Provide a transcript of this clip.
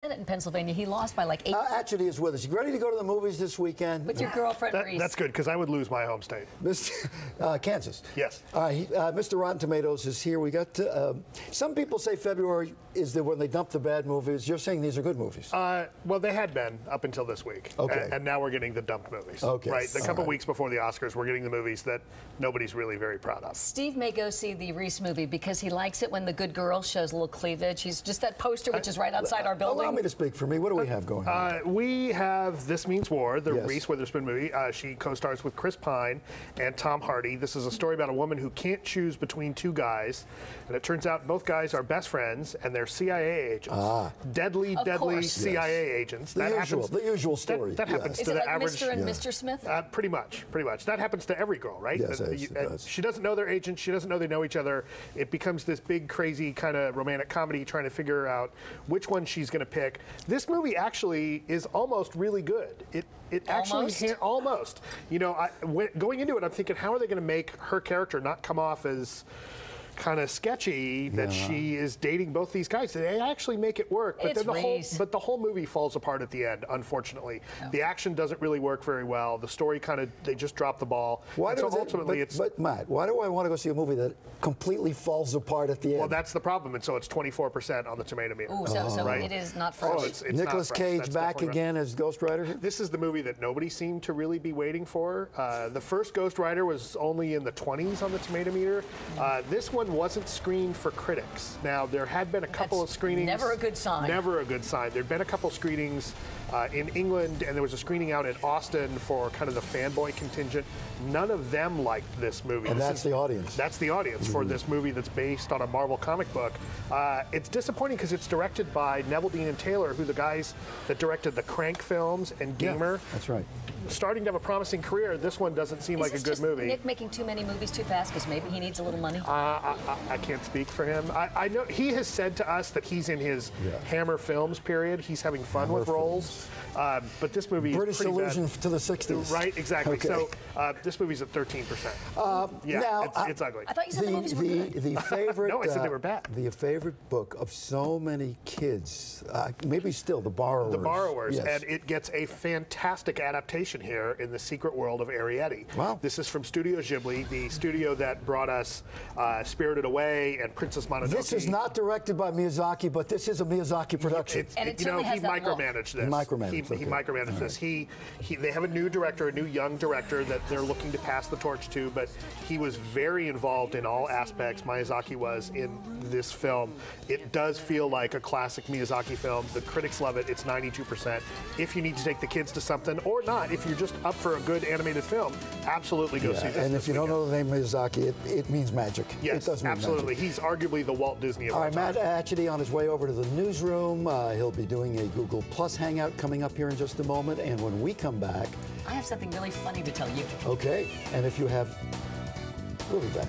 In Pennsylvania, he lost by like 8. Actually, is with us. You ready to go to the movies this weekend? With your girlfriend, Reese. That's good, because I would lose my home state. Kansas. Yes. Mr. Rotten Tomatoes is here. We got some people say February is when they dump the bad movies. You're saying these are good movies. Well, they had been up until this week. Okay. And now we're getting the dumped movies. Okay. Right. The couple weeks before the Oscars, we're getting the movies that nobody's really very proud of. Steve may go see the Reese movie because he likes it when the good girl shows a little cleavage. He's just that poster, which is right outside our building. Allow me to speak for me. What do we have going on? We have This Means War, the Yes. Reese Witherspoon movie. She co-stars with Chris Pine and Tom Hardy. This is a story about a woman who can't choose between two guys, and it turns out both guys are best friends, and they're CIA agents. Deadly CIA agents. The usual story. That happens to Is it the like average. Mr. and Mr. Smith? Pretty much. That happens to every girl, right? Yes, it does. She doesn't know they're agents. She doesn't know they know each other. It becomes this big, crazy kind of romantic comedy trying to figure out which one she's going to pick. This movie actually is almost really good. It actually almost. You know, going into it, I'm thinking, how are they going to make her character not come off as kind of sketchy that she is dating both these guys? They actually make it work, but then the whole movie falls apart at the end, unfortunately. The action doesn't really work very well. The story they just drop the ball. But Matt, why do I want to go see a movie that completely falls apart at the end? Well, that's the problem, and so it's 24% on the Tomatometer. Ooh, so it is not fresh. Oh, it's Nicolas Cage back again as Ghost Rider? This is the movie that nobody seemed to really be waiting for. The first Ghost Rider was only in the 20s on the Tomatometer. This one wasn't screened for critics. Now, there had been a couple of screenings. Never a good sign. Never a good sign. There'd been a couple screenings in England, and there was a screening out in Austin for kind of the fanboy contingent. None of them liked this movie. And that's the audience. That's the audience for this movie that's based on a Marvel comic book. It's disappointing because it's directed by Neville Dean and Taylor, who are the guys that directed the Crank films and Gamer. Yeah, that's right. Starting to have a promising career. This one doesn't seem like a good movie. Nick making too many movies too fast because maybe he needs a little money? I can't speak for him. I know he has said to us that he's in his Hammer Films period. He's having fun with roles. But this movie British is pretty allusion bad. to the 60s. Right, exactly. Okay. So this movie's at 13%. It's ugly. I thought you said the movies were good. The favorite, no, I said they were bad. The favorite book of so many kids, maybe still, The Borrowers. The Borrowers, yes. and it gets a fantastic adaptation here in the secret world of Arrietty. Wow. This is from Studio Ghibli, the studio that brought us Spirited Away and Princess Mononoke. This is not directed by Miyazaki, but this is a Miyazaki production. And you know, he micromanaged this. He micromanaged this. They have a new director, a new young director that they're looking to pass the torch to, but he was very involved in all aspects. Miyazaki was in this film. It does feel like a classic Miyazaki film. The critics love it. It's 92%. If you need to take the kids to something, or not, if you're just up for a good animated film, absolutely go see this. And if you don't know the name Miyazaki, it means magic. Yes, it does mean absolutely. Magic. He's arguably the Walt Disney of all our right, time. Matt Atchity on his way over to the newsroom. He'll be doing a Google Plus hangout coming up here in just a moment. And when we come back, I have something really funny to tell you. okay, and if you have, we'll be back.